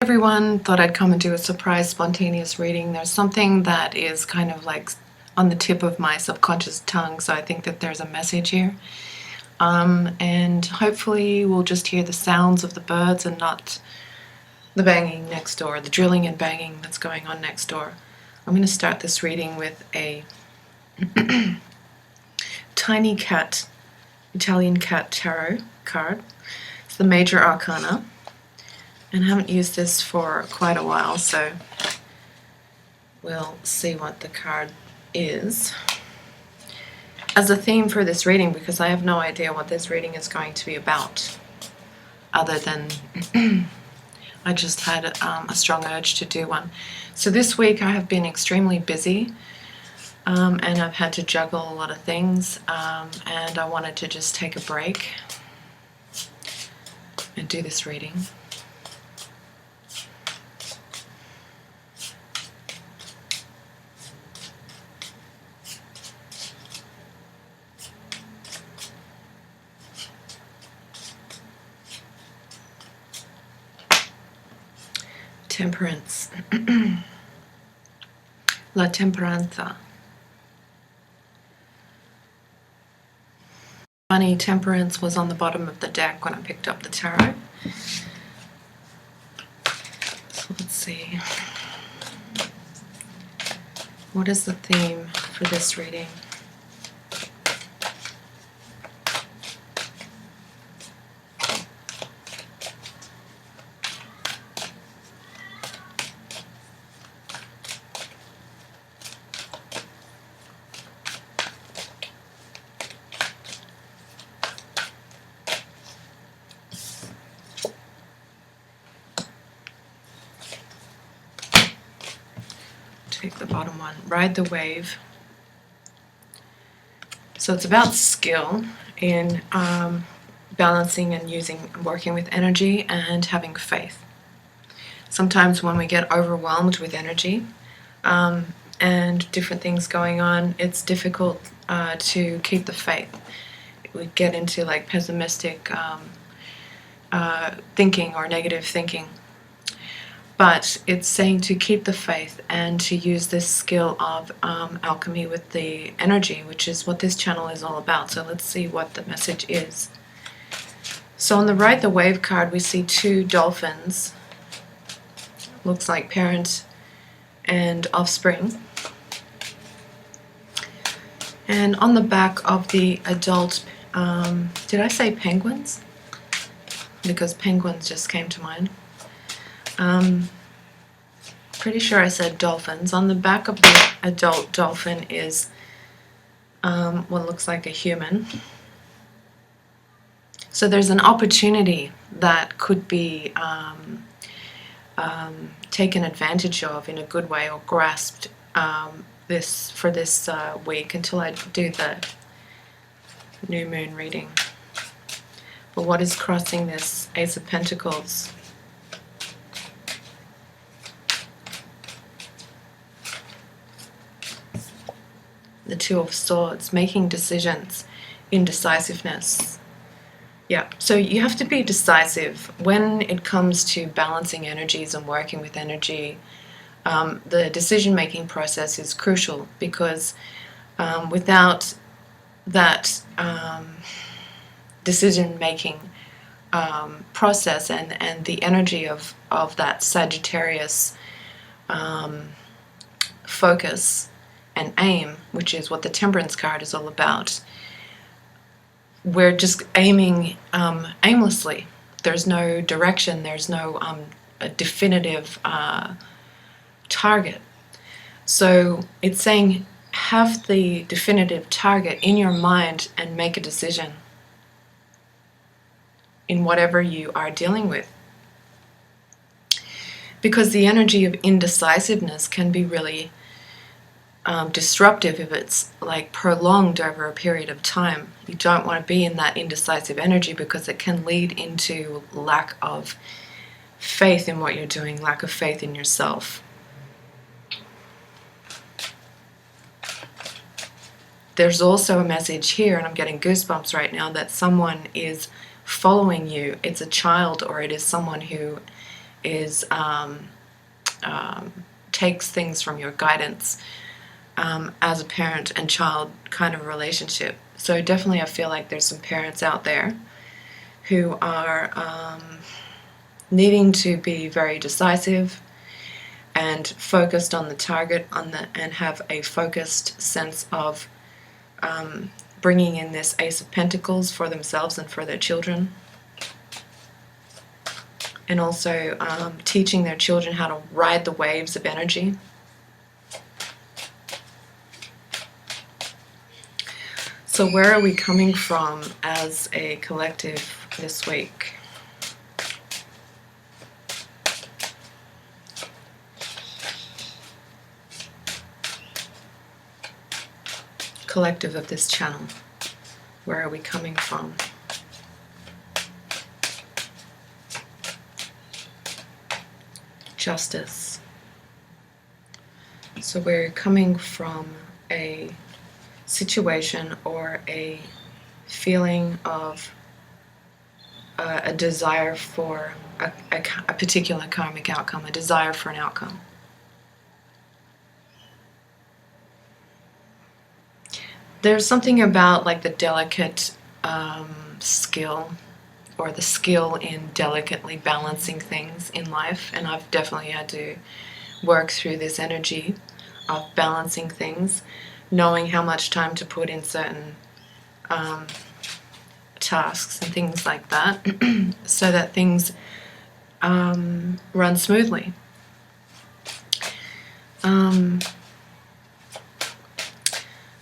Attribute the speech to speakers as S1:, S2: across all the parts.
S1: Everyone, thought I'd come and do a surprise spontaneous reading. There's something that is kind of like on the tip of my subconscious tongue, so I think that there's a message here. And hopefully we'll just hear the sounds of the birds and not the banging next door, the drilling and banging that's going on next door. I'm going to start this reading with a tiny cat, Italian cat tarot card. It's the Major Arcana. And I haven't used this for quite a while, so we'll see what the card is as a theme for this reading, because I have no idea what this reading is going to be about, other than I just had a strong urge to do one. So this week I have been extremely busy, and I've had to juggle a lot of things, and I wanted to just take a break and do this reading. Temperance. La Temperanza. Funny, Temperance was on the bottom of the deck when I picked up the tarot. So let's see. What is the theme for this reading? Take the bottom one, ride the wave. So it's about skill in balancing and working with energy and having faith. Sometimes when we get overwhelmed with energy and different things going on, it's difficult to keep the faith. We get into like pessimistic thinking or negative thinking. But it's saying to keep the faith and to use this skill of alchemy with the energy, which is what this channel is all about. So let's see what the message is. So on the Ride the Wave card, we see two dolphins. Looks like parent and offspring. And on the back of the adult, did I say penguins? Because penguins just came to mind. Pretty sure I said dolphins. On the back of the adult dolphin is what looks like a human. So there's an opportunity that could be taken advantage of in a good way, or grasped for this week until I do the new moon reading. But what is crossing this Ace of Pentacles? The Two of Swords, making decisions, indecisiveness. Yeah, so you have to be decisive when it comes to balancing energies and working with energy. The decision-making process is crucial, because without that decision-making process and the energy of that Sagittarius focus and aim, which is what the Temperance card is all about, we're just aiming aimlessly. There's no direction, there's no a definitive target. So it's saying have the definitive target in your mind and make a decision in whatever you are dealing with. Because the energy of indecisiveness can be really disruptive if it's like prolonged over a period of time. You don't want to be in that indecisive energy, because it can lead into lack of faith in what you're doing, lack of faith in yourself. There's also a message here, and I'm getting goosebumps right now, that someone is following you. It's a child, or it is someone who is takes things from your guidance as a parent and child kind of relationship. So definitely I feel like there's some parents out there who are needing to be very decisive and focused on the target and have a focused sense of bringing in this Ace of Pentacles for themselves and for their children. And also teaching their children how to ride the waves of energy. So where are we coming from as a collective this week? Collective of this channel, where are we coming from? Justice. So we're coming from a situation or a feeling of a desire for a particular karmic outcome, a desire for an outcome. There's something about like the delicate skill, or the skill in delicately balancing things in life, and I've definitely had to work through this energy of balancing things, knowing how much time to put in certain tasks and things like that so that things run smoothly.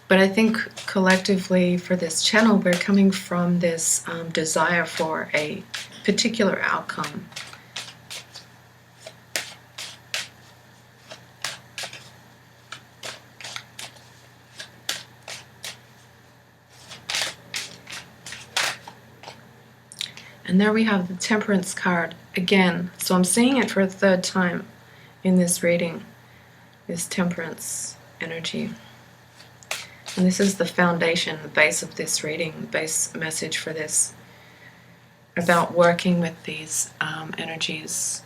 S1: But I think collectively for this channel, we're coming from this desire for a particular outcome. And there we have the Temperance card again. So I'm seeing it for a third time in this reading, this Temperance energy. And this is the foundation, the base of this reading, the base message for this, about working with these energies.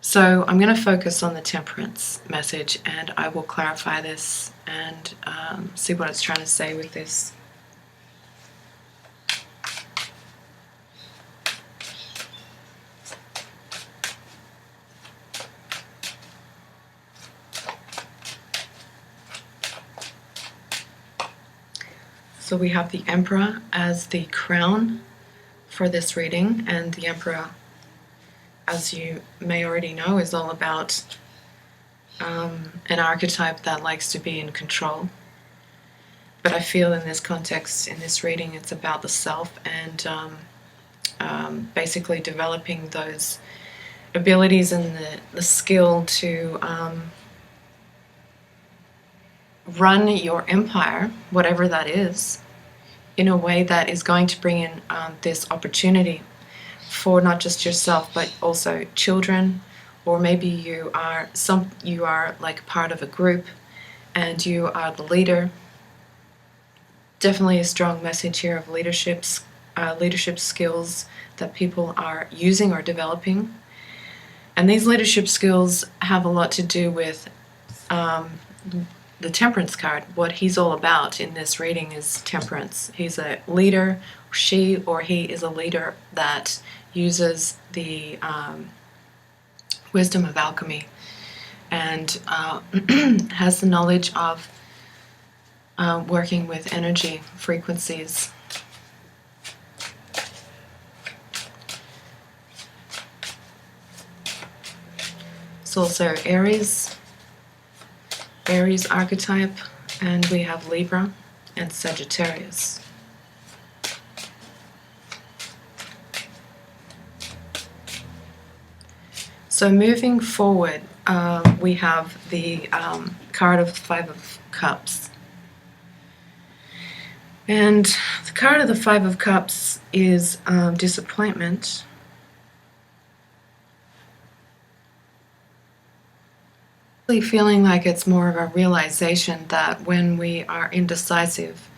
S1: So I'm going to focus on the Temperance message, and I will clarify this and see what it's trying to say with this. So we have the Emperor as the crown for this reading, and the Emperor, as you may already know, is all about an archetype that likes to be in control. But I feel in this context, in this reading, it's about the self and basically developing those abilities and the skill to run your empire, whatever that is, in a way that is going to bring in this opportunity for not just yourself but also children, or maybe you are like part of a group and you are the leader. Definitely a strong message here of leadership skills that people are using or developing. And these leadership skills have a lot to do with the Temperance card. What he's all about in this reading is temperance. He's a leader, she or he is a leader that uses the wisdom of alchemy and has the knowledge of working with energy frequencies. It's also Aries archetype, and we have Libra and Sagittarius. So moving forward, we have the card of the Five of Cups. And the card of the Five of Cups is disappointment. Feeling like it's more of a realization that when we are indecisive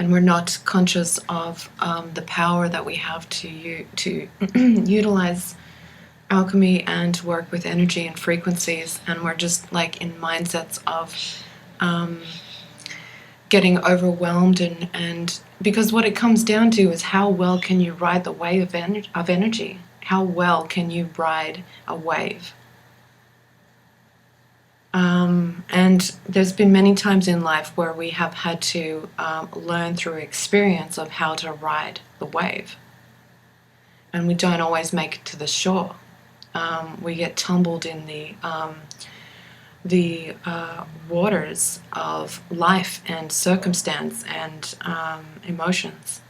S1: and we're not conscious of the power that we have to utilize alchemy and work with energy and frequencies, and we're just like in mindsets of getting overwhelmed, and because what it comes down to is how well can you ride the wave of energy? How well can you ride a wave? And there's been many times in life where we have had to learn through experience of how to ride the wave. And we don't always make it to the shore. We get tumbled in the waters of life and circumstance and emotions.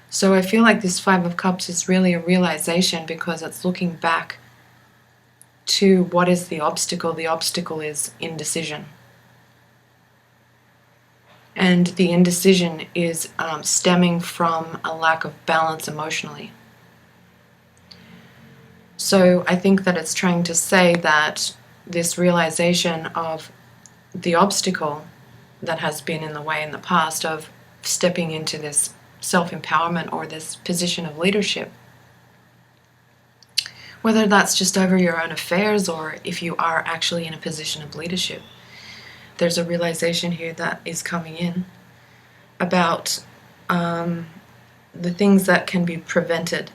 S1: So I feel like this Five of Cups is really a realization, because it's looking back to what is the obstacle. The obstacle is indecision. And the indecision is stemming from a lack of balance emotionally. So I think that it's trying to say that this realization of the obstacle that has been in the way in the past of stepping into this self-empowerment or this position of leadership, whether that's just over your own affairs or if you are actually in a position of leadership, there's a realization here that is coming in about the things that can be prevented.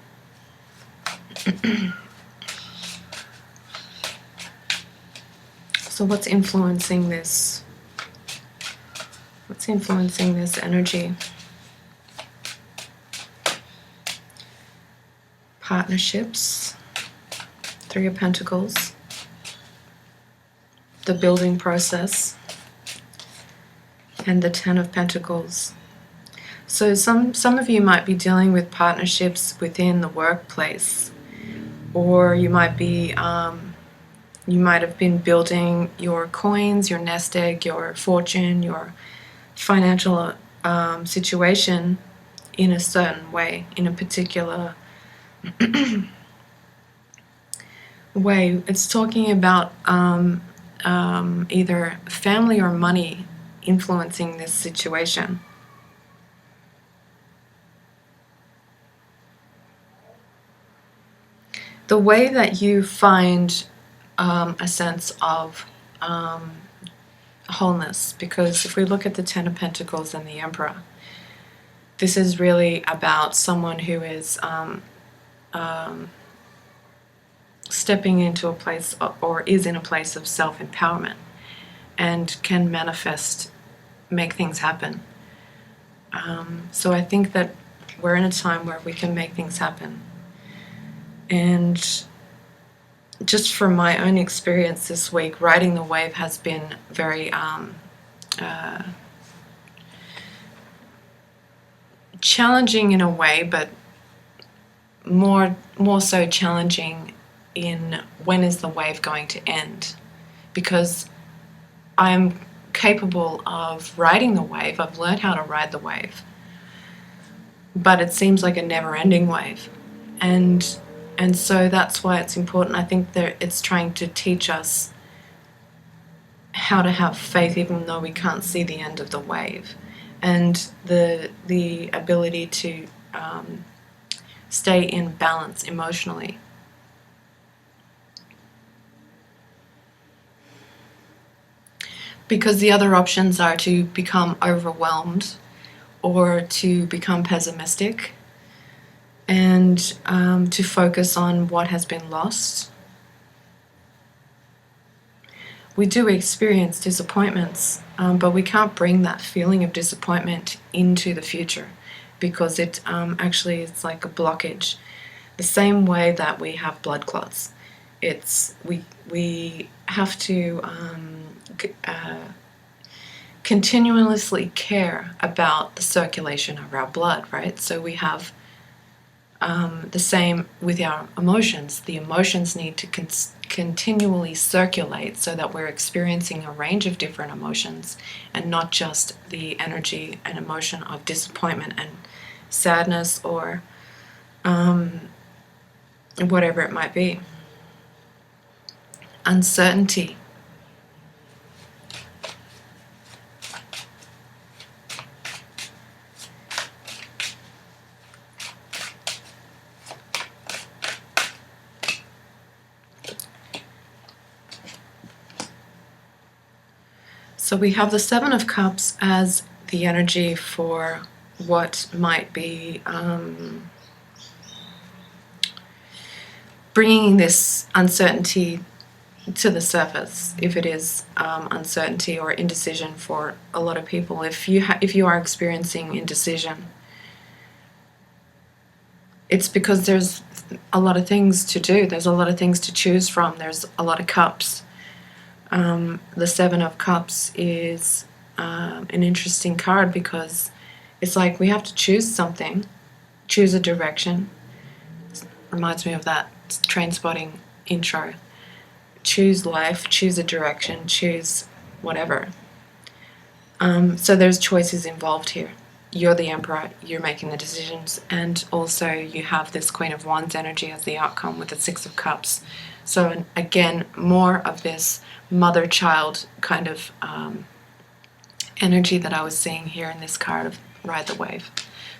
S1: So what's influencing this? What's influencing this energy? Partnerships, Three of Pentacles, the building process, and the Ten of Pentacles. So some of you might be dealing with partnerships within the workplace, or you might be you might have been building your coins, your nest egg, your fortune, your financial situation in a certain way, in a particular way. It's talking about either family or money influencing this situation. The way that you find a sense of wholeness, because if we look at the Ten of Pentacles and the Emperor, this is really about someone who is stepping into a place or is in a place of self-empowerment and can manifest, make things happen. So I think that we're in a time where we can make things happen. And just from my own experience this week, riding the wave has been very challenging in a way, but more so challenging in when is the wave going to end, because I'm capable of riding the wave. I've learned how to ride the wave, but it seems like a never-ending wave, and so that's why it's important. I think that it's trying to teach us how to have faith even though we can't see the end of the wave, and the ability to stay in balance emotionally. Because the other options are to become overwhelmed or to become pessimistic and to focus on what has been lost. We do experience disappointments, but we can't bring that feeling of disappointment into the future, because it actually it's like a blockage. The same way that we have blood clots, it's we have to continuously care about the circulation of our blood, right? So we have the same with our emotions. The emotions need to continually circulate so that we're experiencing a range of different emotions and not just the energy and emotion of disappointment and sadness or whatever it might be. Uncertainty. So we have the Seven of Cups as the energy for what might be bringing this uncertainty to the surface, if it is uncertainty or indecision for a lot of people. If you are experiencing indecision, it's because there's a lot of things to do. There's a lot of things to choose from. There's a lot of cups. The Seven of Cups is an interesting card because it's like we have to choose something, choose a direction. Reminds me of that Trainspotting intro. Choose life, choose a direction, choose whatever. So there's choices involved here. You're the Emperor, you're making the decisions, and also you have this Queen of Wands energy as the outcome with the Six of Cups. So again, more of this mother-child kind of energy that I was seeing here in this card of Ride the Wave.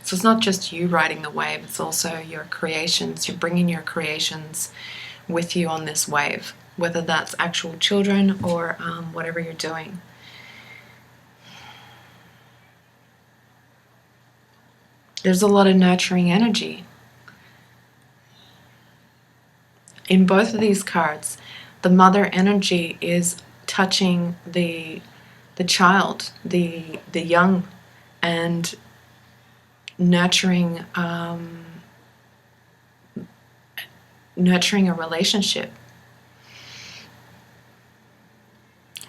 S1: So it's not just you riding the wave, it's also your creations. You're bringing your creations with you on this wave, whether that's actual children or whatever you're doing. There's a lot of nurturing energy. In both of these cards, the mother energy is touching the child, the young, and nurturing nurturing a relationship.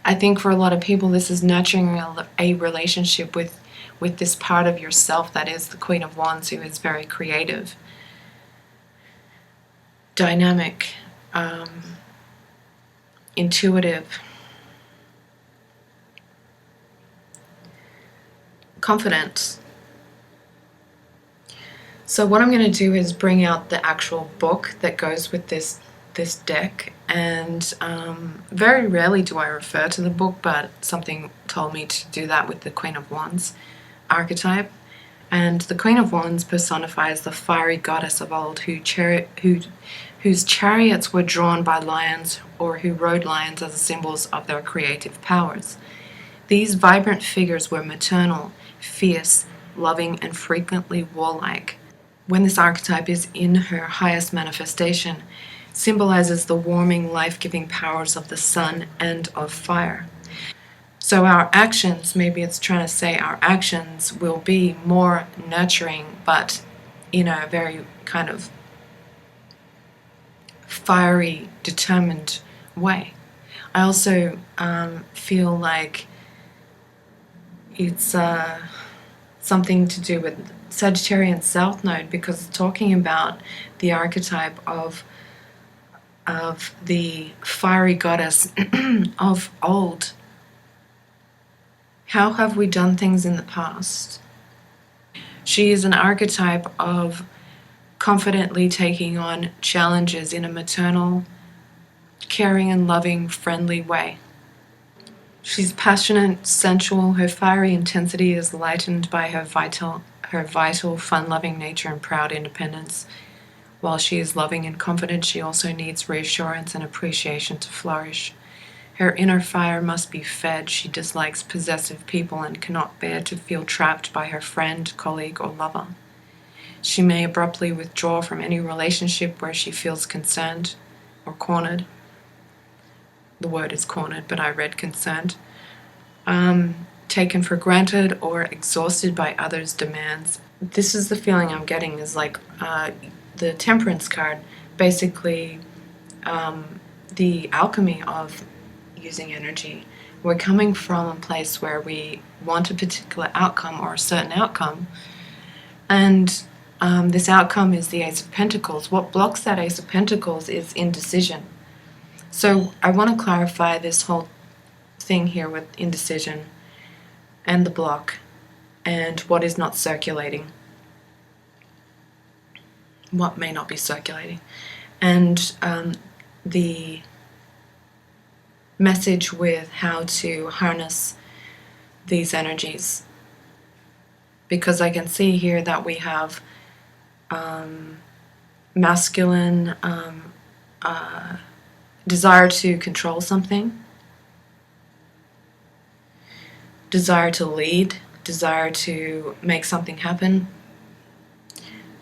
S1: I think for a lot of people this is nurturing a relationship with this part of yourself that is the Queen of Wands, who is very creative, dynamic, intuitive, confident. So what I'm going to do is bring out the actual book that goes with this deck, and very rarely do I refer to the book, but something told me to do that with the Queen of Wands archetype. And the Queen of Wands personifies the fiery goddess of old whose chariots were drawn by lions, or who rode lions as symbols of their creative powers. These vibrant figures were maternal, fierce, loving, and frequently warlike. When this archetype is in her highest manifestation, symbolizes the warming, life-giving powers of the sun and of fire. So our actions, maybe it's trying to say our actions will be more nurturing, but in a very kind of fiery, determined way. I also feel like it's something to do with Sagittarian South Node, because it's talking about the archetype of the fiery goddess of old. How have we done things in the past? She is an archetype of confidently taking on challenges in a maternal, caring and loving, friendly way. She's passionate, sensual. Her fiery intensity is lightened by her vital, fun-loving nature and proud independence. While she is loving and confident, she also needs reassurance and appreciation to flourish. Her inner fire must be fed. She dislikes possessive people and cannot bear to feel trapped by her friend, colleague, or lover. She may abruptly withdraw from any relationship where she feels concerned or cornered. The word is cornered, but I read concerned. Taken for granted or exhausted by others' demands. This is the feeling I'm getting, is like the Temperance card, basically the alchemy of using energy. We're coming from a place where we want a particular outcome or a certain outcome, and this outcome is the Ace of Pentacles. What blocks that Ace of Pentacles is indecision. So I want to clarify this whole thing here with indecision and the block and what is not circulating, what may not be circulating, and the message with how to harness these energies. Because I can see here that we have masculine desire to control something, desire to lead, desire to make something happen,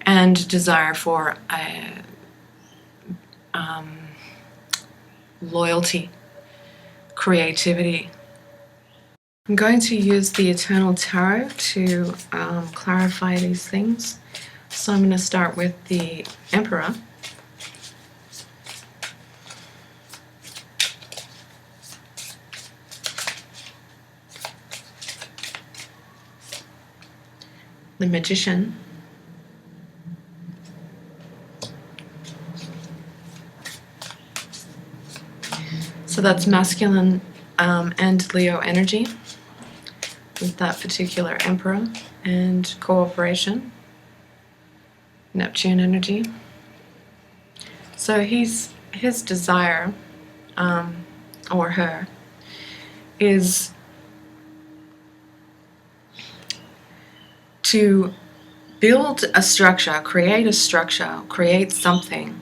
S1: and desire for loyalty, creativity. I'm going to use the Eternal Tarot to clarify these things. So I'm going to start with the Emperor. The Magician. So that's masculine and Leo energy with that particular Emperor, and cooperation, Neptune energy. So his desire, or her, is to build a structure, create something,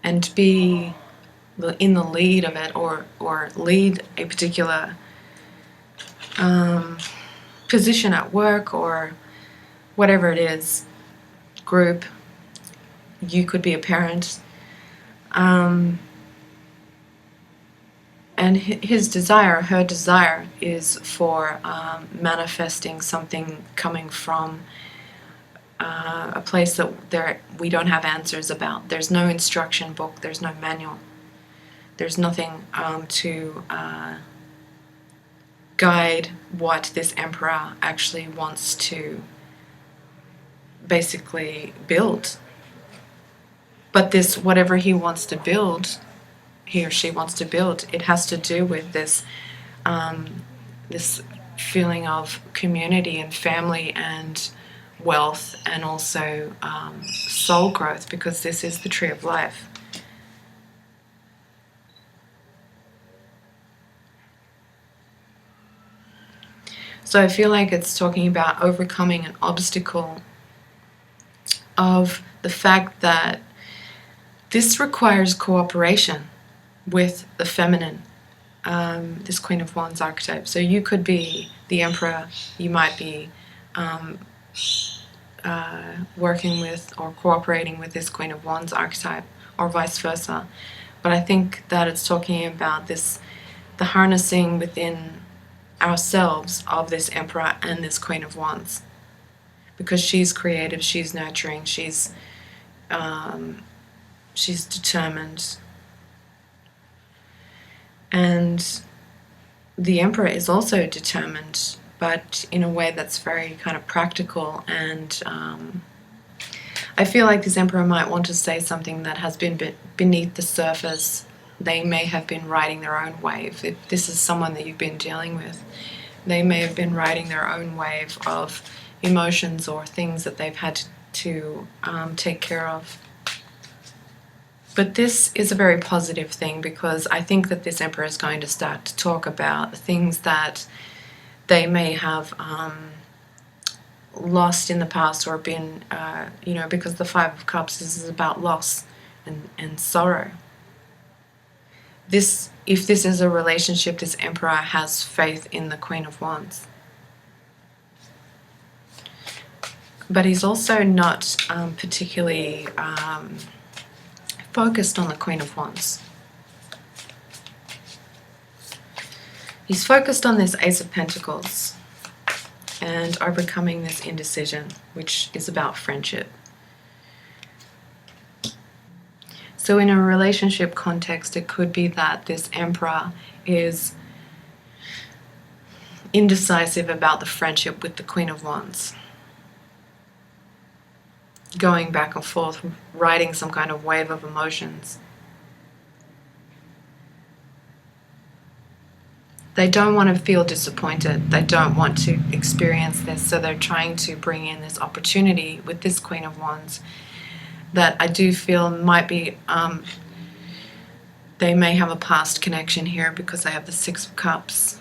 S1: and be in the lead of it, or lead a particular position at work, or whatever it is, group. You could be a parent. And his desire, her desire, is for manifesting something coming from a place that we don't have answers about. There's no instruction book, there's no manual. There's nothing to guide what this Emperor actually wants to basically build. But this, whatever he wants to build, he or she wants to build, it has to do with this this feeling of community and family and wealth, and also soul growth, because this is the tree of life. So I feel like it's talking about overcoming an obstacle of the fact that this requires cooperation with the feminine, this Queen of Wands archetype. So you could be the Emperor, you might be working with or cooperating with this Queen of Wands archetype, or vice versa. But I think that it's talking about this, the harnessing within ourselves of this Emperor and this Queen of Wands, because she's creative, she's nurturing, she's determined, and the Emperor is also determined, but in a way that's very kind of practical. And I feel like this Emperor might want to say something that has been beneath the surface. They may have been riding their own wave. If this is someone that you've been dealing with, they may have been riding their own wave of emotions or things that they've had to take care of. But this is a very positive thing, because I think that this Emperor is going to start to talk about things that they may have lost in the past, or been, because the Five of Cups is about loss and sorrow. If this is a relationship, this Emperor has faith in the Queen of Wands. But he's also not particularly focused on the Queen of Wands. He's focused on this Ace of Pentacles and overcoming this indecision, which is about friendship. So in a relationship context, it could be that this Emperor is indecisive about the friendship with the Queen of Wands, going back and forth, riding some kind of wave of emotions. They don't want to feel disappointed. They don't want to experience this, so they're trying to bring in this opportunity with this Queen of Wands that I do feel might be, they may have a past connection here, because they have the Six of Cups.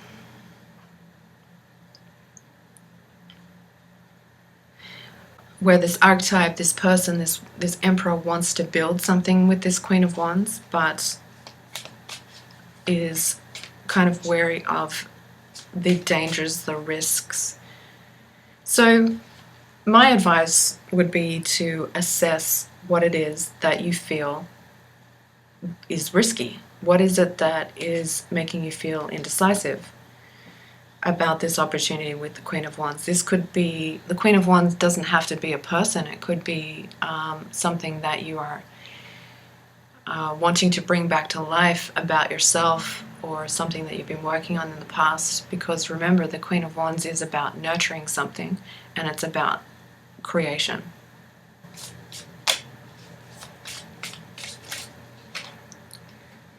S1: Where this archetype, this person, this Emperor wants to build something with this Queen of Wands, but is kind of wary of the dangers, the risks. So my advice would be to assess what it is that you feel is risky. What is it that is making you feel indecisive about this opportunity with the Queen of Wands? This could be, the Queen of Wands doesn't have to be a person. It could be something that you are wanting to bring back to life about yourself, or something that you've been working on in the past. Because remember, the Queen of Wands is about nurturing something, and it's about creation.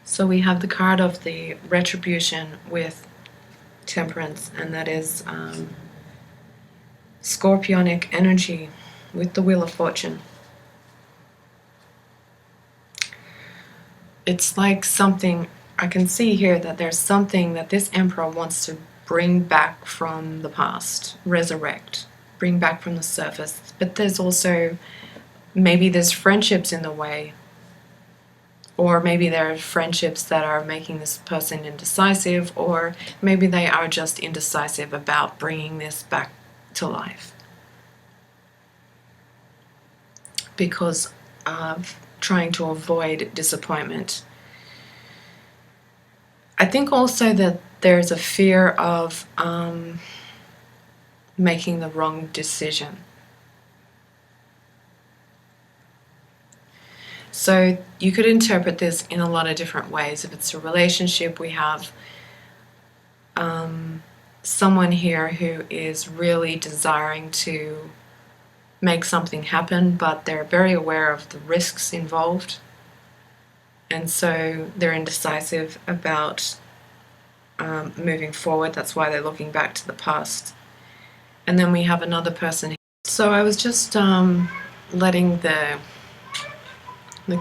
S1: So we have the card of the Retribution with Temperance, and that is Scorpionic energy with the Wheel of Fortune. It's like something, I can see here that there's something that this Emperor wants to bring back from the past, resurrect, bring back from the surface. But there's also, maybe there's friendships in the way, or maybe there are friendships that are making this person indecisive, or maybe they are just indecisive about bringing this back to life because of trying to avoid disappointment. I think also that there's a fear of making the wrong decision. So you could interpret this in a lot of different ways. If it's a relationship, we have someone here who is really desiring to make something happen, but they're very aware of the risks involved, and so they're indecisive about moving forward. That's why they're looking back to the past. And then we have another person here. So I was just letting the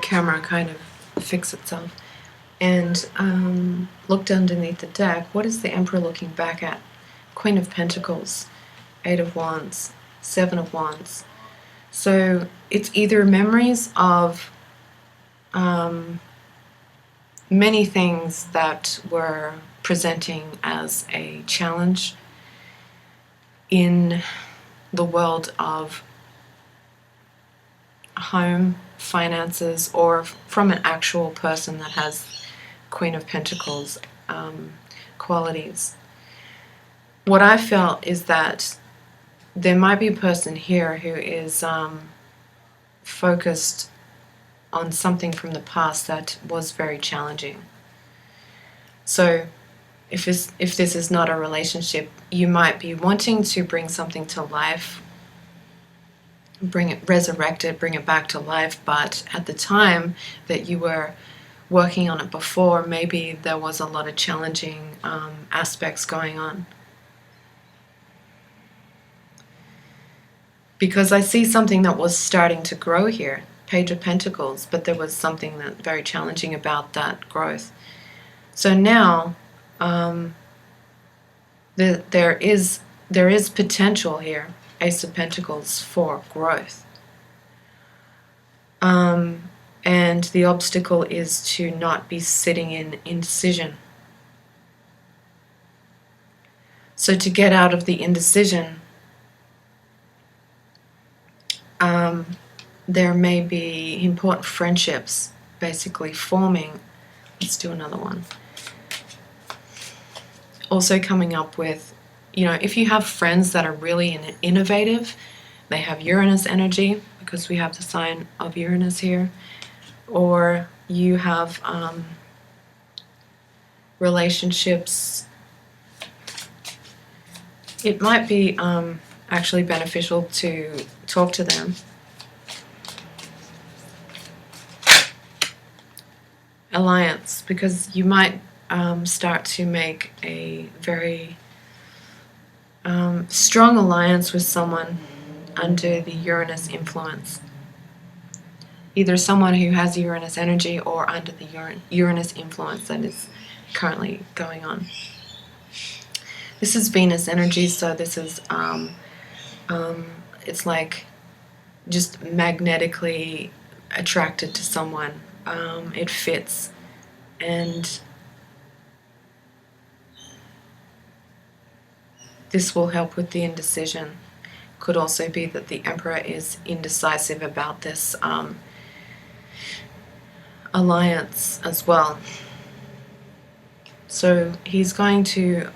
S1: camera kind of fix itself, and looked underneath the deck. What is the Emperor looking back at? Queen of Pentacles, Eight of Wands, Seven of Wands. So it's either memories of many things that were presenting as a challenge in the world of home, finances, or from an actual person that has Queen of Pentacles qualities. What I felt is that there might be a person here who is focused on something from the past that was very challenging. So if this is not a relationship, you might be wanting to bring something to life, bring it, resurrect it, bring it back to life, but at the time that you were working on it before, maybe there was a lot of challenging aspects going on. Because I see something that was starting to grow here, Page of Pentacles, but there was something that very challenging about that growth. So now there is potential here, Ace of Pentacles, for growth. And the obstacle is to not be sitting in indecision. So to get out of the indecision, there may be important friendships basically forming. Let's do another one. Also coming up with, if you have friends that are really innovative, they have Uranus energy, because we have the sign of Uranus here, or you have relationships, it might be actually beneficial to talk to them. Alliance, because you might start to make a very strong alliance with someone under the Uranus influence. Either someone who has Uranus energy or under the Uranus influence that is currently going on. This is Venus energy, so this is it's like just magnetically attracted to someone. It fits, and this will help with the indecision. Could also be that the Emperor is indecisive about this alliance as well. So he's going to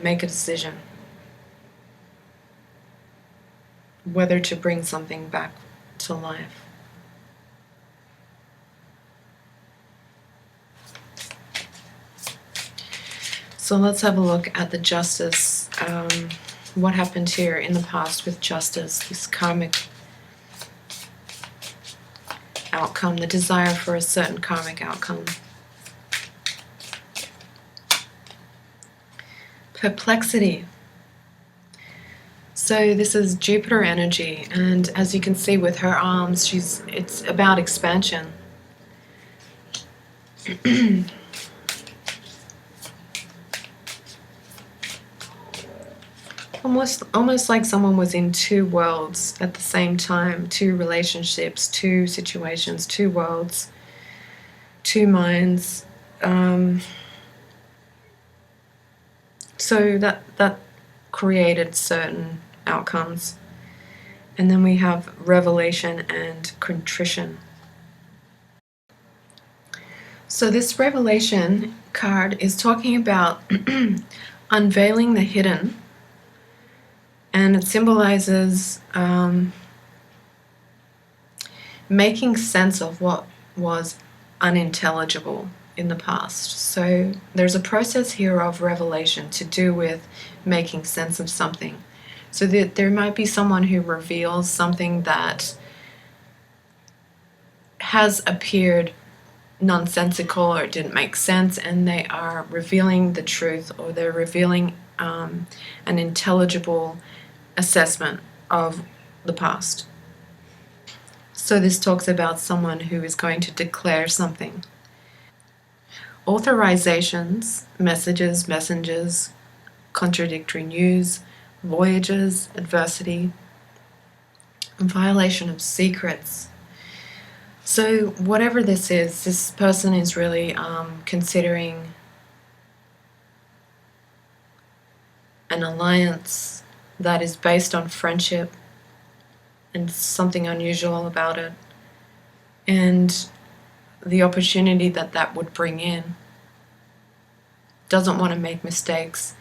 S1: make a decision whether to bring something back to life. So let's have a look at the Justice. What happened here in the past with Justice, this karmic outcome, the desire for a certain karmic outcome. Perplexity. So this is Jupiter energy, and as you can see with her arms, it's about expansion. Almost like someone was in two worlds at the same time, two relationships, two situations, two worlds, two minds. So that created certain outcomes. And then we have revelation and contrition. So this revelation card is talking about unveiling the hidden, and it symbolizes making sense of what was unintelligible in the past. So there's a process here of revelation to do with making sense of something. So that there might be someone who reveals something that has appeared nonsensical or it didn't make sense, and they are revealing the truth, or they're revealing an intelligible assessment of the past. So this talks about someone who is going to declare something. Authorizations, messages, messengers, contradictory news, voyages, adversity, violation of secrets. So whatever this is, this person is really considering an alliance that is based on friendship and something unusual about it, and the opportunity that that would bring in. Doesn't want to make mistakes,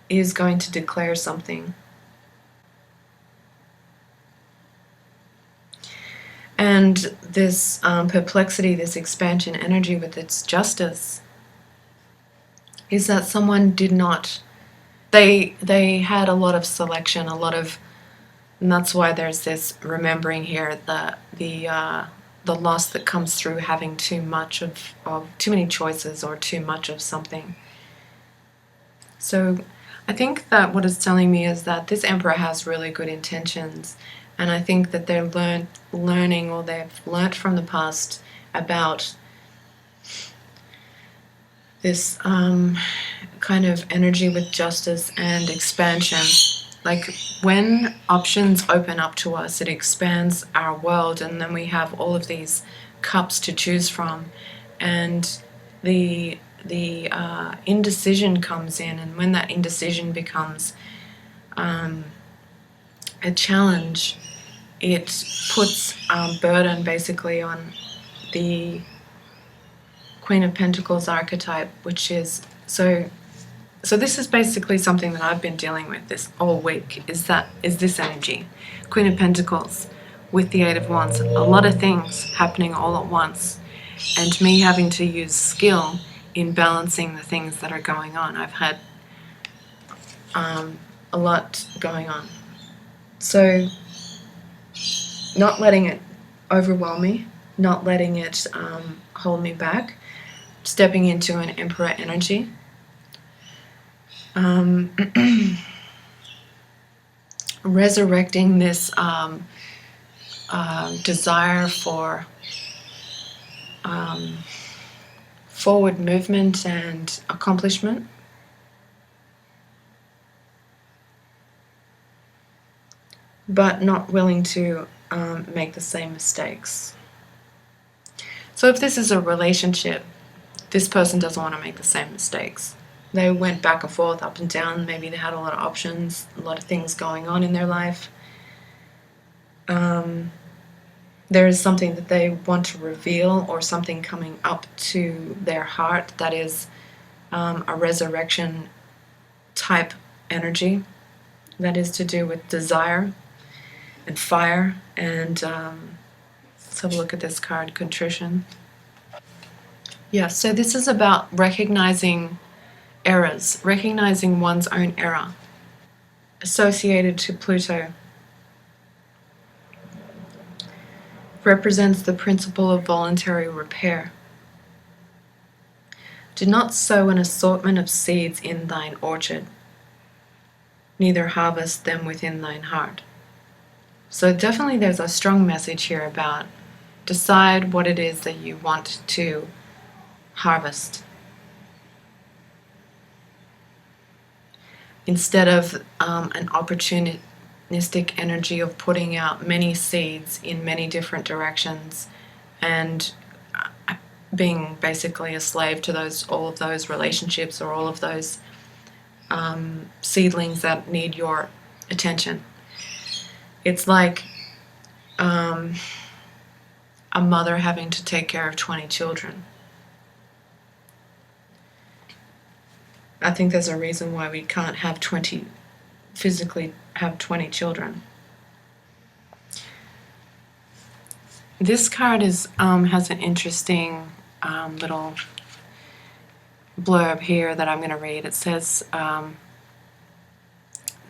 S1: is going to declare something. And this perplexity, this expansion energy with its justice, is that someone did not, they had a lot of selection, and that's why there's this remembering here, the loss that comes through having too much of too many choices or too much of something. So I think that what it's telling me is that this Emperor has really good intentions, and I think that they're learning, or they've learnt from the past about this kind of energy with justice and expansion. Like when options open up to us, it expands our world, and then we have all of these cups to choose from, and the indecision comes in, and when that indecision becomes a challenge, it puts burden basically on the Queen of Pentacles archetype, which is so this is basically something that I've been dealing with this all week, is this energy. Queen of Pentacles with the Eight of Wands, a lot of things happening all at once, and me having to use skill in balancing the things that are going on. I've had a lot going on. So not letting it overwhelm me, not letting it hold me back, stepping into an Emperor energy. Resurrecting this desire for forward movement and accomplishment. But not willing to make the same mistakes. So if this is a relationship, this person doesn't want to make the same mistakes. They went back and forth, up and down. Maybe they had a lot of options, a lot of things going on in their life. There is something that they want to reveal, or something coming up to their heart that is a resurrection type energy that is to do with desire and fire. And let's have a look at this card, contrition. Yeah, so this is about recognizing errors, recognizing one's own error associated to Pluto. Represents the principle of voluntary repair. Do not sow an assortment of seeds in thine orchard, neither harvest them within thine heart. So definitely there's a strong message here about decide what it is that you want to harvest. Instead of an opportunistic energy of putting out many seeds in many different directions and being basically a slave to all of those relationships, or all of those seedlings that need your attention. It's like a mother having to take care of 20 children. I think there's a reason why we can't have physically have 20 children. This card has an interesting little blurb here that I'm going to read. It says,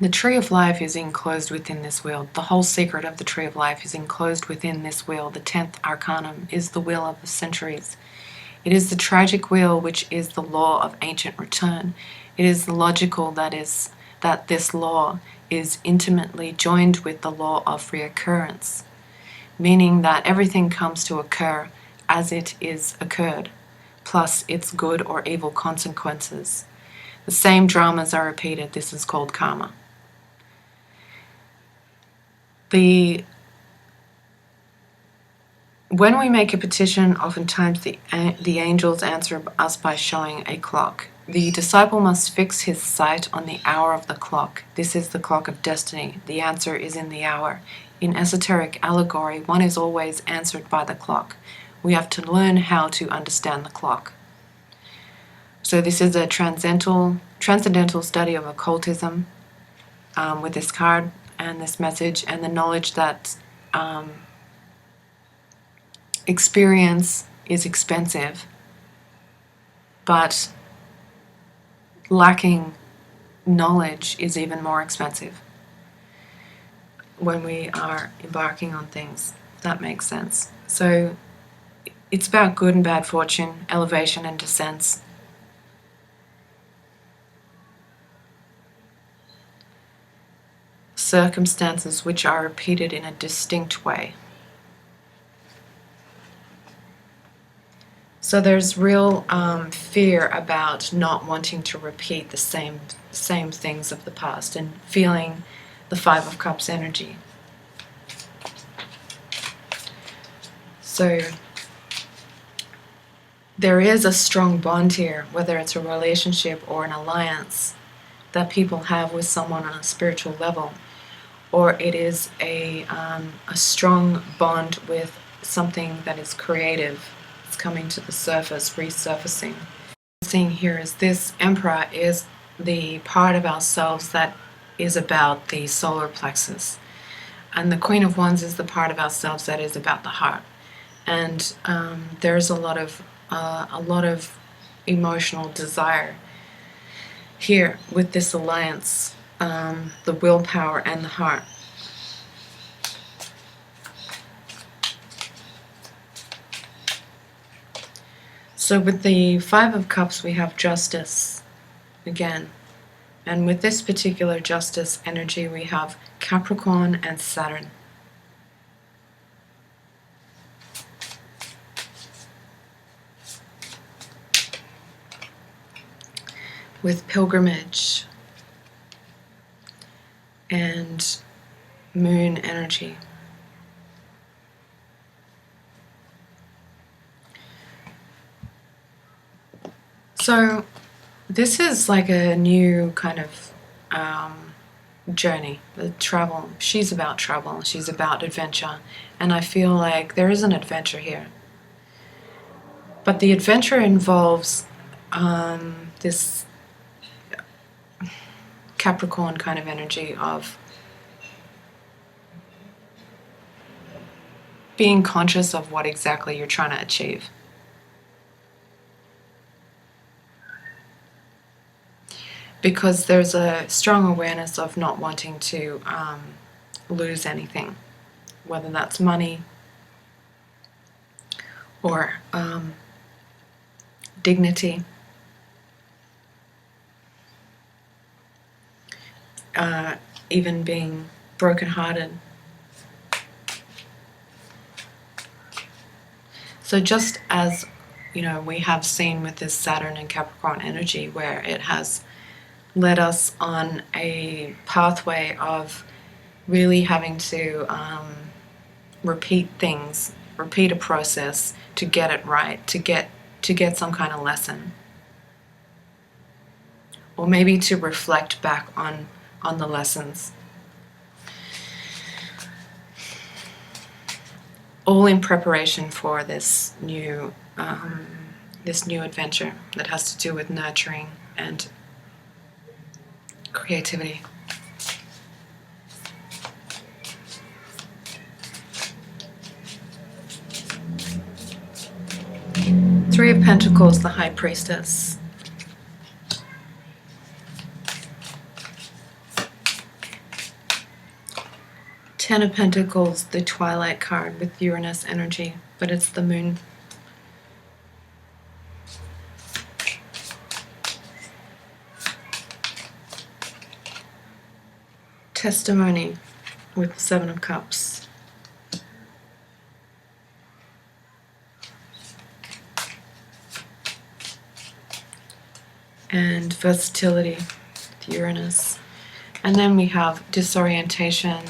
S1: the tree of life is enclosed within this wheel. The whole secret of the tree of life is enclosed within this wheel. The 10th arcanum is the wheel of the centuries. It is the tragic wheel which is the law of ancient return. It is the logical that this law is intimately joined with the law of reoccurrence, meaning that everything comes to occur as it is occurred, plus its good or evil consequences. The same dramas are repeated. This is called karma. When we make a petition, oftentimes the angels answer us by showing a clock. The disciple must fix his sight on the hour of the clock. This is the clock of destiny. The answer is in the hour. In esoteric allegory, one is always answered by the clock. We have to learn how to understand the clock. So this is a transcendental study of occultism with this card and this message, and the knowledge that experience is expensive, but lacking knowledge is even more expensive when we are embarking on things, if that makes sense. So it's about good and bad fortune, elevation and descents. Circumstances which are repeated in a distinct way. So there's real fear about not wanting to repeat the same things of the past, and feeling the Five of Cups energy. So there is a strong bond here, whether it's a relationship or an alliance that people have with someone on a spiritual level, or it is a strong bond with something that is creative. It's coming to the surface, resurfacing. What I'm seeing here is this Emperor is the part of ourselves that is about the solar plexus, and the Queen of Wands is the part of ourselves that is about the heart. And there's a lot of emotional desire here with this alliance, the willpower and the heart. So with the Five of Cups, we have justice again. And with this particular justice energy, we have Capricorn and Saturn. With pilgrimage and moon energy. So This is like a new kind of journey, the travel. She's about travel, she's about adventure, and I feel like there is an adventure here. But the adventure involves this Capricorn kind of energy of being conscious of what exactly you're trying to achieve. Because there's a strong awareness of not wanting to lose anything, whether that's money or dignity, even being brokenhearted. So just as, you know, we have seen with this Saturn and Capricorn energy, where it has led us on a pathway of really having to repeat things, repeat a process to get it right, to get some kind of lesson, or maybe to reflect back on the lessons, all in preparation for this new adventure that has to do with nurturing and creativity. Three of Pentacles, the High Priestess. Ten of Pentacles, the Twilight card with Uranus energy, but it's the moon. Testimony with the Seven of Cups. And versatility with Uranus. And then we have disorientation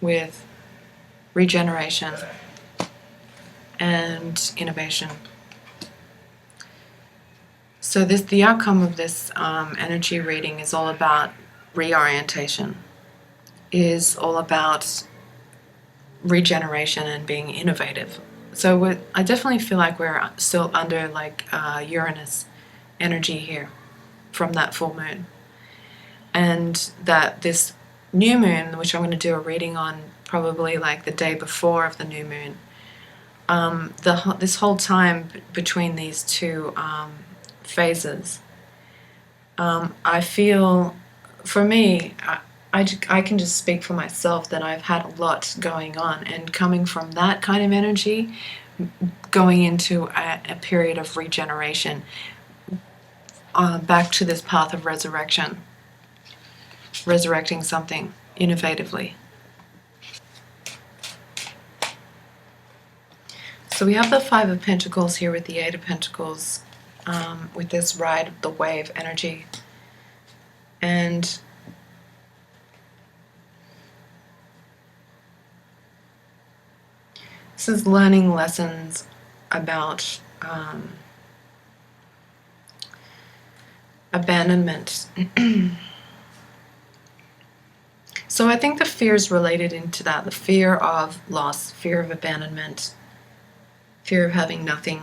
S1: with regeneration and innovation. So the outcome of this energy reading is all about reorientation, is all about regeneration and being innovative. So I definitely feel like we're still under like Uranus energy here from that full moon, and that this new moon, which I'm going to do a reading on probably like the day before of the new moon, this whole time between these two phases, I feel, for me, I can just speak for myself that I've had a lot going on, and coming from that kind of energy, going into a period of regeneration, back to this path of resurrection, resurrecting something innovatively. So we have the Five of Pentacles here with the Eight of Pentacles, with this ride of the wave energy. And this is learning lessons about abandonment. So I think the fear is related into that, the fear of loss, fear of abandonment, fear of having nothing.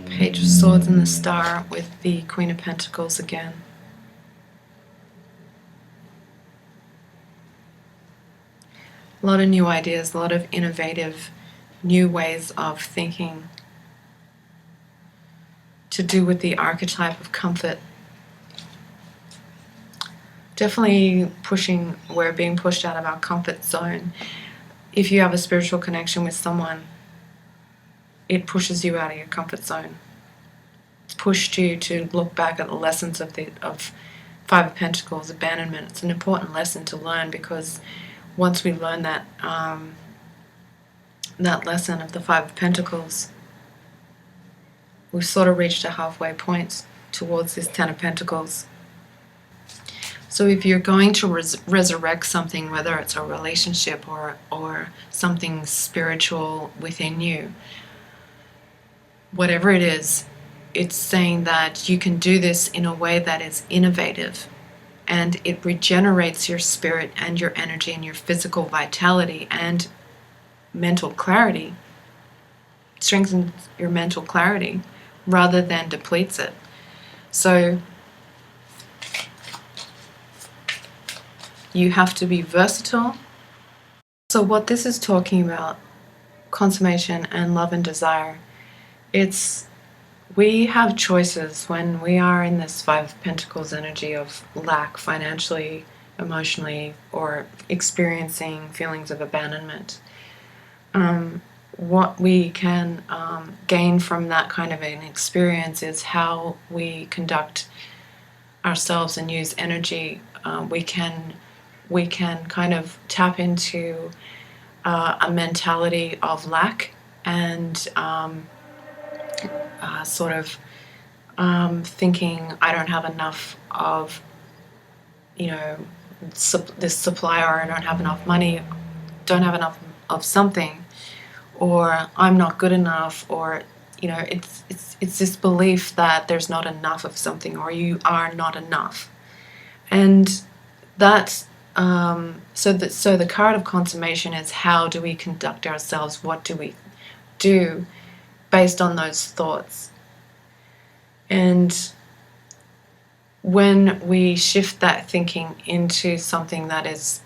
S1: Page of Swords and the Star with the Queen of Pentacles again. A lot of new ideas, a lot of innovative new ways of thinking to do with the archetype of comfort. Definitely we're being pushed out of our comfort zone. If you have a spiritual connection with someone, it pushes you out of your comfort zone. It's pushed you to look back at the lessons of Five of Pentacles, abandonment. It's an important lesson to learn, because once we learn that lesson of the Five of Pentacles, we've sort of reached a halfway point towards this Ten of Pentacles. So if you're going to resurrect something, whether it's a relationship or something spiritual within you, whatever it is, it's saying that you can do this in a way that is innovative, and it regenerates your spirit and your energy and your physical vitality and mental clarity, strengthens your mental clarity rather than depletes it. So you have to be versatile. So what this is talking about, consummation and love and desire, it's we have choices when we are in this Five of Pentacles energy of lack financially, emotionally, or experiencing feelings of abandonment. What we can gain from that kind of an experience is how we conduct ourselves and use energy. We can kind of tap into a mentality of lack and sort of thinking I don't have enough of, this supply, or I don't have enough money, don't have enough of something, or I'm not good enough, or it's this belief that there's not enough of something, or you are not enough. And that so the card of consummation is how do we conduct ourselves, what do we do based on those thoughts. And when we shift that thinking into something that is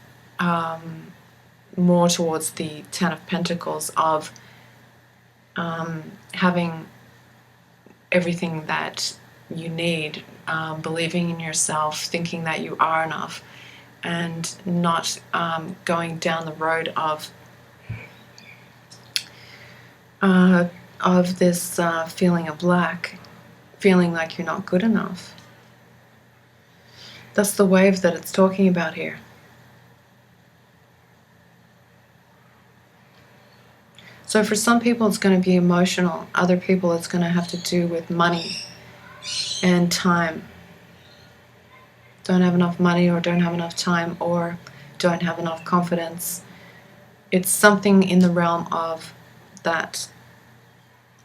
S1: more towards the Ten of Pentacles of having everything that you need, believing in yourself, thinking that you are enough, and not going down the road of this feeling of lack, feeling like you're not good enough. That's the wave that it's talking about here. So for some people it's going to be emotional. Other people it's going to have to do with money and time. Don't have enough money, or don't have enough time, or don't have enough confidence. It's something in the realm of that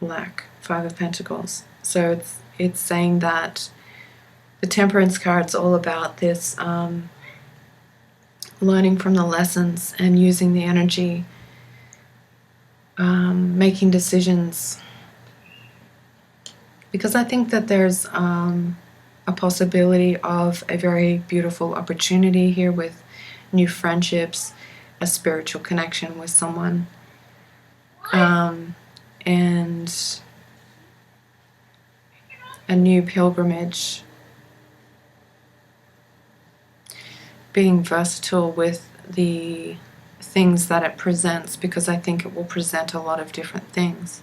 S1: lack, Five of Pentacles. So it's saying that the Temperance card's all about this learning from the lessons and using the energy, making decisions. Because I think that there's a possibility of a very beautiful opportunity here with new friendships, a spiritual connection with someone, and a new pilgrimage. Being versatile with the things that it presents, because I think it will present a lot of different things.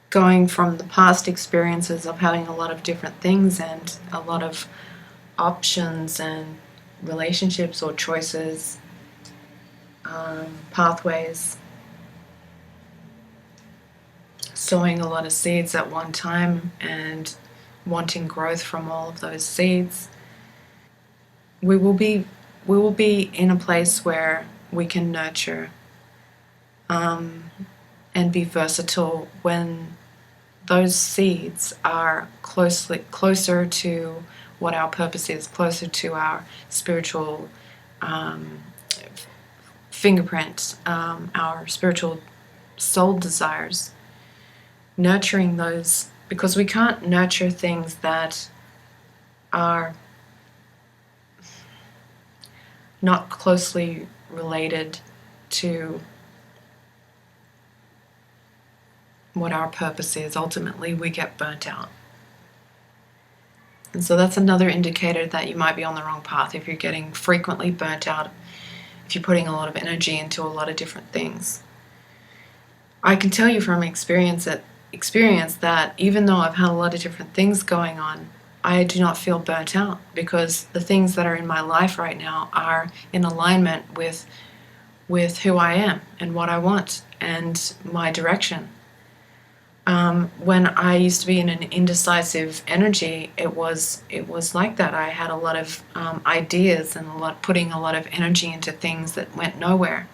S1: Going from the past experiences of having a lot of different things and a lot of options and relationships or choices, pathways, sowing a lot of seeds at one time and wanting growth from all of those seeds. We will be in a place where we can nurture and be versatile when those seeds are closer to what our purpose is, closer to our spiritual fingerprint, our spiritual soul desires. Nurturing those, because we can't nurture things that are not closely related to what our purpose is. Ultimately, we get burnt out. And so that's another indicator that you might be on the wrong path if you're getting frequently burnt out, if you're putting a lot of energy into a lot of different things. I can tell you from experience that even though I've had a lot of different things going on, I do not feel burnt out, because the things that are in my life right now are in alignment with who I am and what I want and my direction. When I used to be in an indecisive energy, it was like that. I had a lot of ideas and putting a lot of energy into things that went nowhere.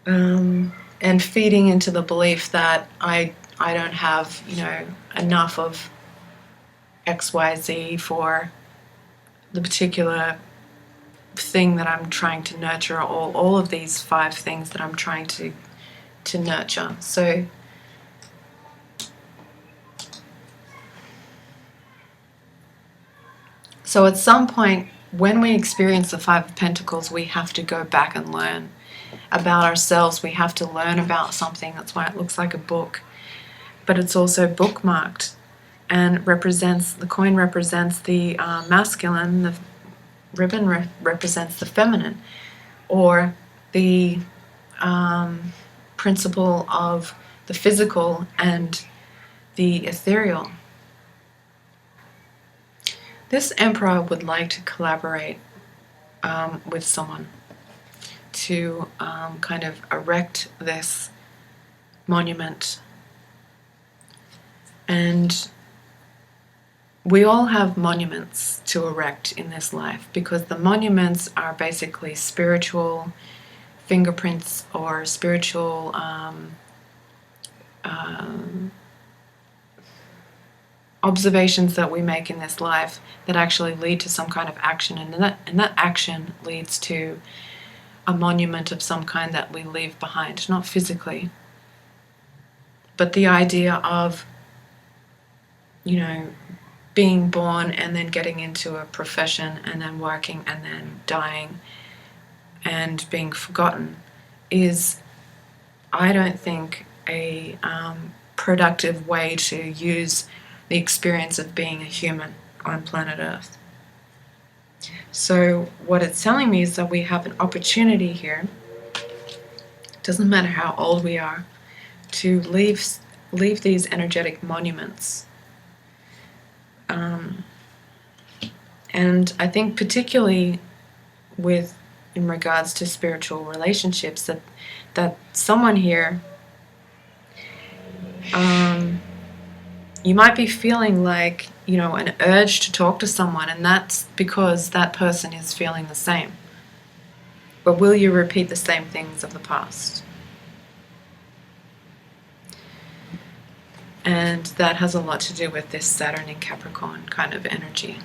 S1: And feeding into the belief that I don't have, enough of XYZ for the particular thing that I'm trying to nurture, or all of these 5 things that I'm trying to nurture. So at some point, when we experience the 5 of Pentacles, we have to go back and learn about ourselves. We have to learn about something. That's why it looks like a book. But it's also bookmarked and the coin represents the masculine, the ribbon represents the feminine, or the principle of the physical and the ethereal. This emperor would like to collaborate with someone to kind of erect this monument. And we all have monuments to erect in this life, because the monuments are basically spiritual fingerprints or spiritual observations that we make in this life that actually lead to some kind of action, and that action leads to a monument of some kind that we leave behind, not physically, but the idea of, being born and then getting into a profession and then working and then dying and being forgotten is, I don't think, a productive way to use the experience of being a human on planet Earth. So what it's telling me is that we have an opportunity here, doesn't matter how old we are, to leave these energetic monuments. And I think particularly in regards to spiritual relationships, that someone here, you might be feeling like, an urge to talk to someone, and that's because that person is feeling the same. But will you repeat the same things of the past? And that has a lot to do with this Saturn in Capricorn kind of energy.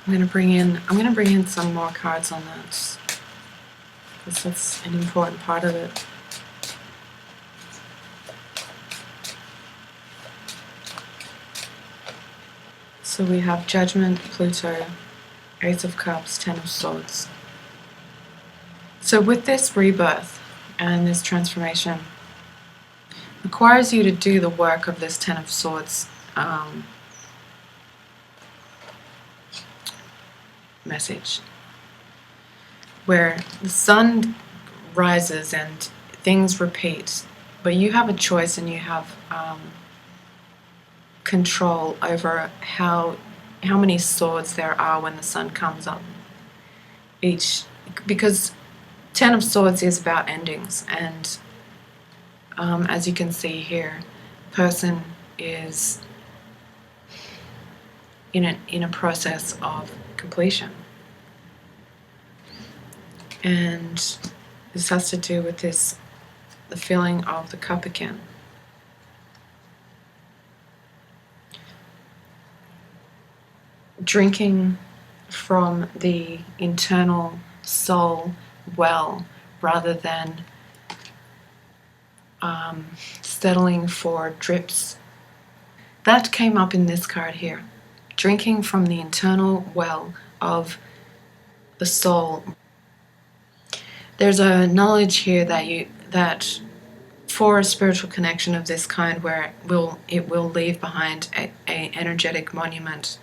S1: I'm going to bring in some more cards on that, because that's an important part of it. So we have Judgment, Pluto, Ace of Cups, Ten of Swords. So with this rebirth and this transformation, requires you to do the work of this Ten of Swords message, where the sun rises and things repeat, but you have a choice and you have control over how many swords there are when the sun comes up. Because Ten of Swords is about endings, and as you can see here, person is in a process of completion. And this has to do with the feeling of the cup again. Drinking from the internal soul well, rather than settling for drips. That came up in this card here. Drinking from the internal well of the soul. There's a knowledge here that for a spiritual connection of this kind, where it will leave behind a energetic monument,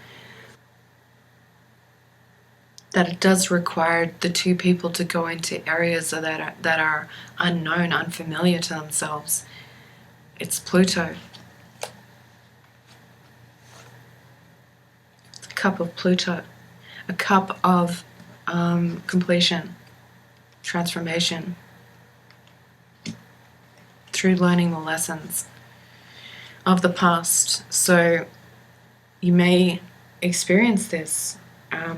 S1: that it does require the two people to go into areas that are unknown, unfamiliar to themselves. It's Pluto. It's a cup of Pluto. A cup of completion, transformation. through learning the lessons of the past. So you may experience this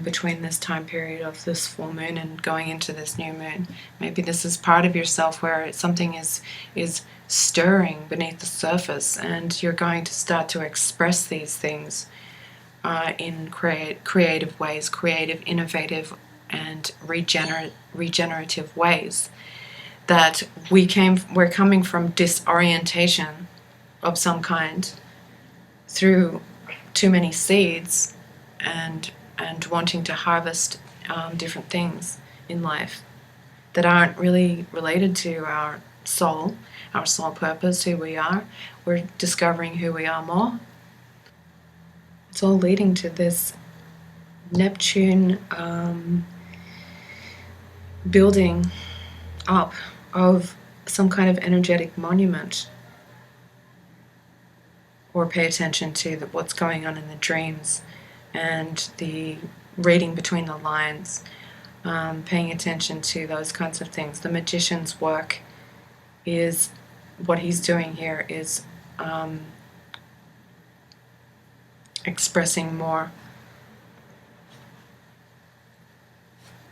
S1: between this time period of this full moon and going into this new moon. Maybe this is part of yourself where something is stirring beneath the surface, and you're going to start to express these things in creative ways, creative, innovative, and regenerative ways. That we're coming from disorientation of some kind through too many seeds and wanting to harvest different things in life that aren't really related to our soul purpose, who we are. We're discovering who we are more. It's all leading to this Neptune building up of some kind of energetic monument. Or pay attention to what's going on in the dreams and the reading between the lines, paying attention to those kinds of things. The magician's work is, what he's doing here is expressing more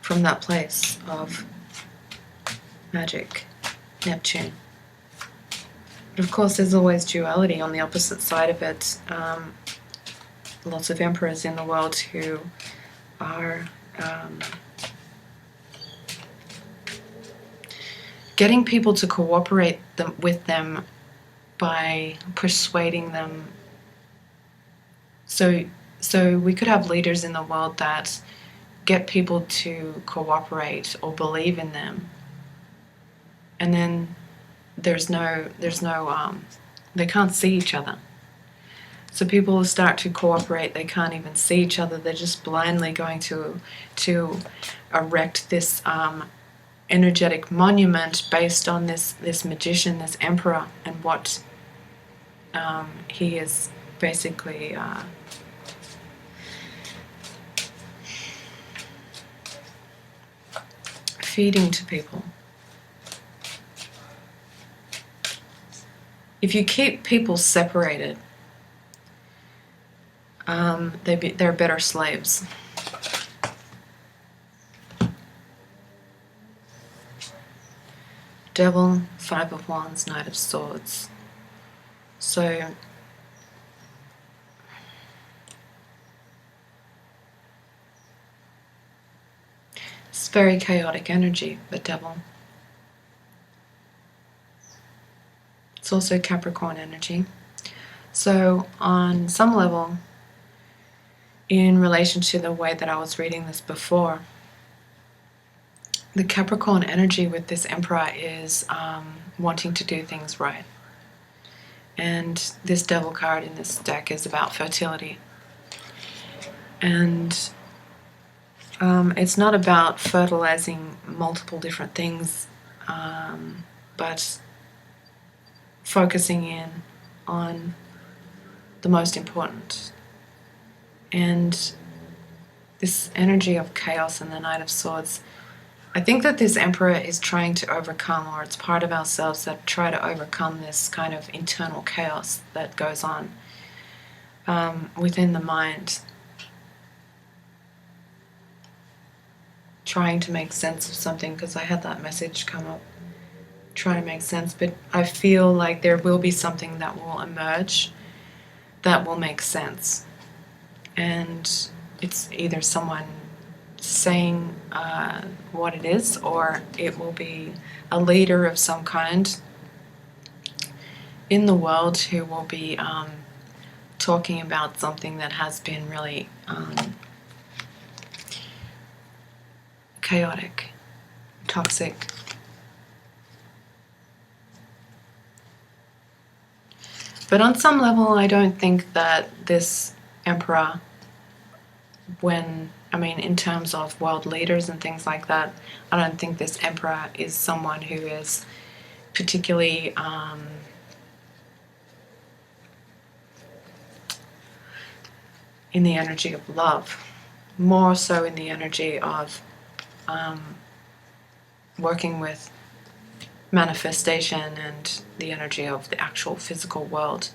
S1: from that place of magic, Neptune. But of course, there's always duality on the opposite side of it. Lots of emperors in the world who are getting people to cooperate with them by persuading them. So we could have leaders in the world that get people to cooperate or believe in them, and then there's no they can't see each other. So people start to cooperate, they can't even see each other, they're just blindly going to erect this energetic monument based on this magician, this emperor, and what he is basically feeding to people. If you keep people separated, they're better slaves. Devil, Five of Wands, Knight of Swords. So it's very chaotic energy, the Devil. It's also Capricorn energy. So on some level, in relation to the way that I was reading this before, the Capricorn energy with this Emperor is wanting to do things right. And this Devil card in this deck is about fertility. And it's not about fertilizing multiple different things, but focusing in on the most important. And this energy of chaos and the Knight of Swords, I think that this Emperor is trying to overcome, or it's part of ourselves that try to overcome this kind of internal chaos that goes on within the mind. Trying to make sense of something, because I had that message come up. Trying to make sense, but I feel like there will be something that will emerge that will make sense. And it's either someone saying what it is, or it will be a leader of some kind in the world who will be talking about something that has been really chaotic, toxic. But on some level, I don't think that this Emperor, in terms of world leaders and things like that, I don't think this Emperor is someone who is particularly in the energy of love, more so in the energy of working with manifestation and the energy of the actual physical world.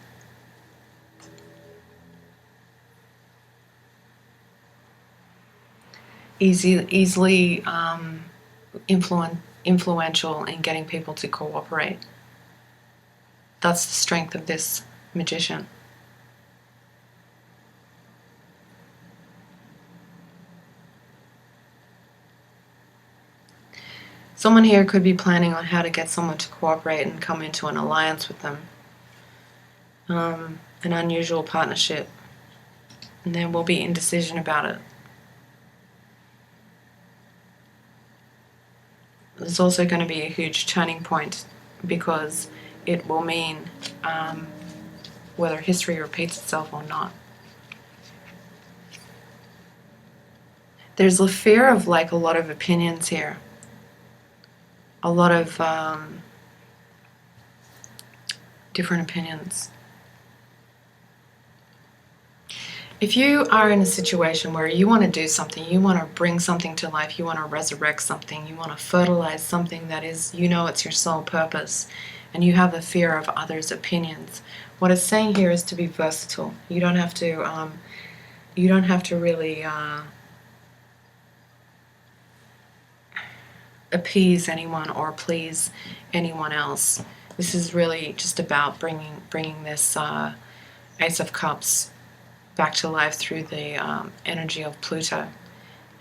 S1: Easily influential in getting people to cooperate. That's the strength of this magician. Someone here could be planning on how to get someone to cooperate and come into an alliance with them. An unusual partnership. And there will be indecision about it. There's also going to be a huge turning point because it will mean whether history repeats itself or not. There's a fear of like a lot of opinions here. A lot of different opinions. If you are in a situation where you want to do something, you want to bring something to life, you want to resurrect something, you want to fertilize something that is, you know, it's your sole purpose, and you have a fear of others' opinions, what it's saying here is to be versatile. You don't have to really appease anyone or please anyone else. This is really just about bringing this Ace of Cups back to life through the energy of Pluto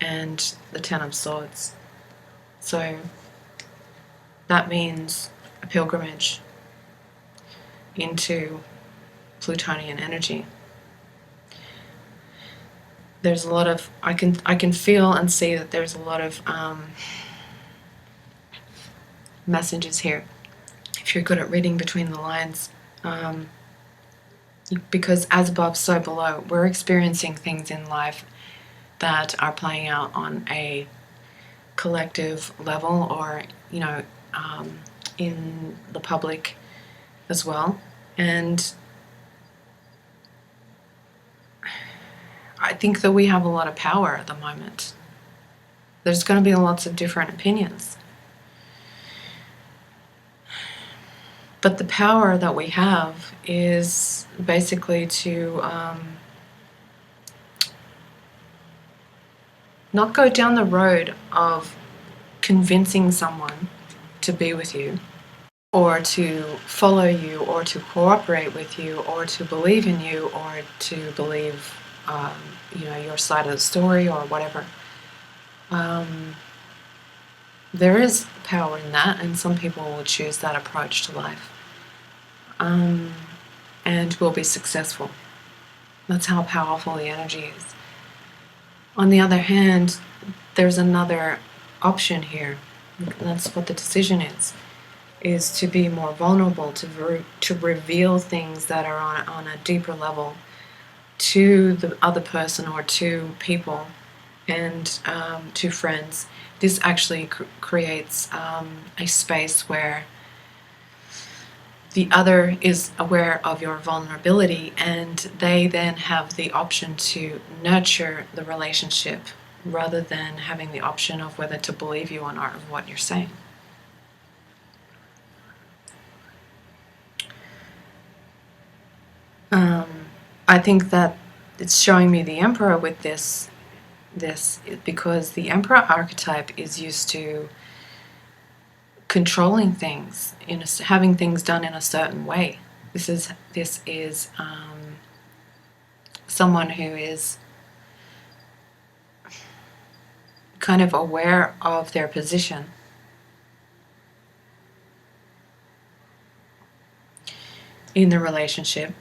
S1: and the Ten of Swords. So that means a pilgrimage into Plutonian energy. There's a lot of, I can feel and see that there's a lot of messages here, if you're good at reading between the lines. Because as above, so below, we're experiencing things in life that are playing out on a collective level, or, you know, in the public as well. And I think that we have a lot of power at the moment. There's going to be lots of different opinions. But the power that we have is basically to not go down the road of convincing someone to be with you, or to follow you, or to cooperate with you, or to believe in you, or to believe, you know, your side of the story, or whatever. There is power in that, and some people will choose that approach to life, and will be successful. That's how powerful the energy is. On the other hand, there's another option here. That's what the decision is to be more vulnerable, to reveal things that are on a deeper level to the other person, or to people, and to friends. This actually creates a space where the other is aware of your vulnerability, and they then have the option to nurture the relationship rather than having the option of whether to believe you or not of what you're saying. I think that it's showing me the Emperor with this because the Emperor archetype is used to controlling things, having things done in a certain way. This is someone who is kind of aware of their position in the relationship,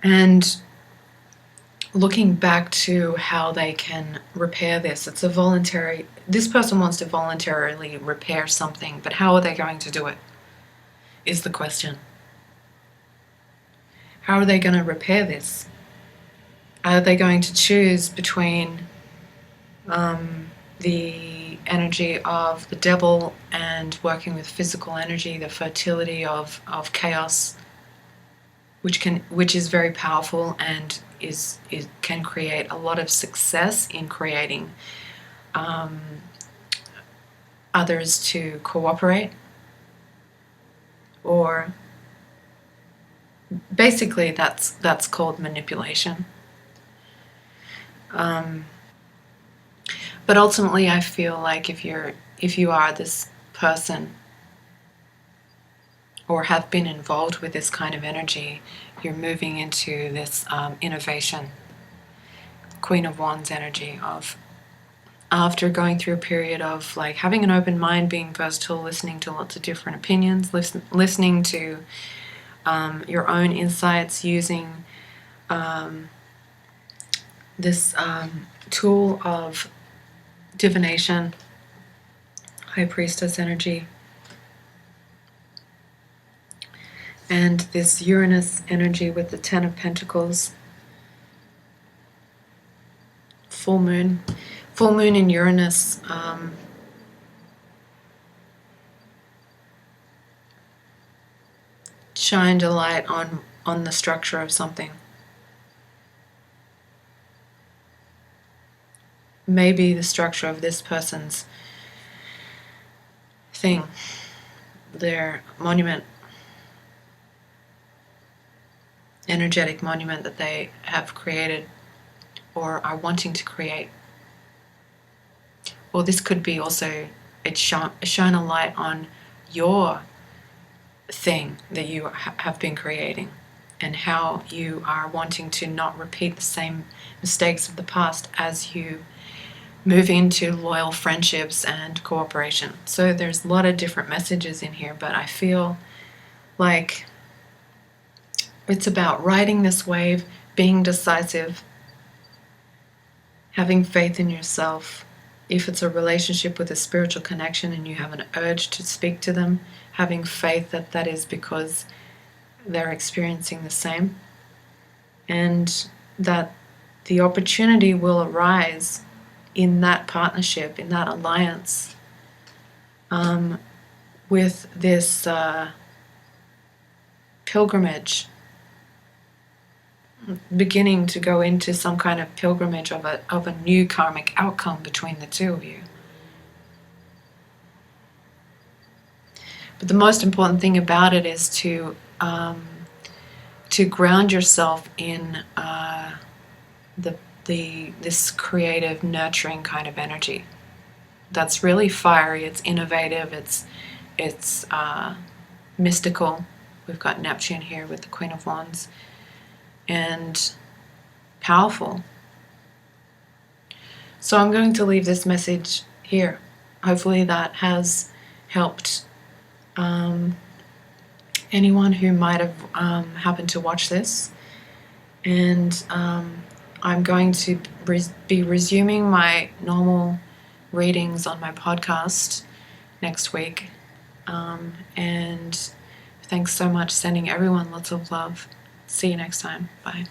S1: and looking back to how they can repair this. It's a voluntary, this person wants to voluntarily repair something, but how are they going to do it is the question. How are they going to repair this? Are they going to choose between the energy of the devil and working with physical energy, the fertility of chaos, which is very powerful and can create a lot of success in creating others to cooperate, or basically that's called manipulation. But ultimately, I feel like if you are this person or have been involved with this kind of energy, you're moving into this innovation, Queen of Wands energy of, after going through a period of like having an open mind, being versatile, listening to lots of different opinions, listening to your own insights, using this tool of divination, High Priestess energy, and this Uranus energy with the Ten of Pentacles, full moon in Uranus, shined a light on the structure of something. Maybe the structure of this person's thing, their monument, energetic monument that they have created or are wanting to create. Or this could be also, it shone a light on your thing that you have been creating, and how you are wanting to not repeat the same mistakes of the past as you move into loyal friendships and cooperation. So there's a lot of different messages in here, but I feel like it's about riding this wave, being decisive, having faith in yourself. If it's a relationship with a spiritual connection and you have an urge to speak to them, having faith that that is because they're experiencing the same, and that the opportunity will arise in that partnership, in that alliance, with this pilgrimage, beginning to go into some kind of pilgrimage of a new karmic outcome between the two of you. But the most important thing about it is to ground yourself in this creative, nurturing kind of energy. That's really fiery. It's innovative. It's mystical. We've got Neptune here with the Queen of Wands, and powerful. So I'm going to leave this message here. Hopefully that has helped anyone who might have happened to watch this. And I'm going to be resuming my normal readings on my podcast next week. And thanks so much. Sending everyone lots of love. See you next time. Bye.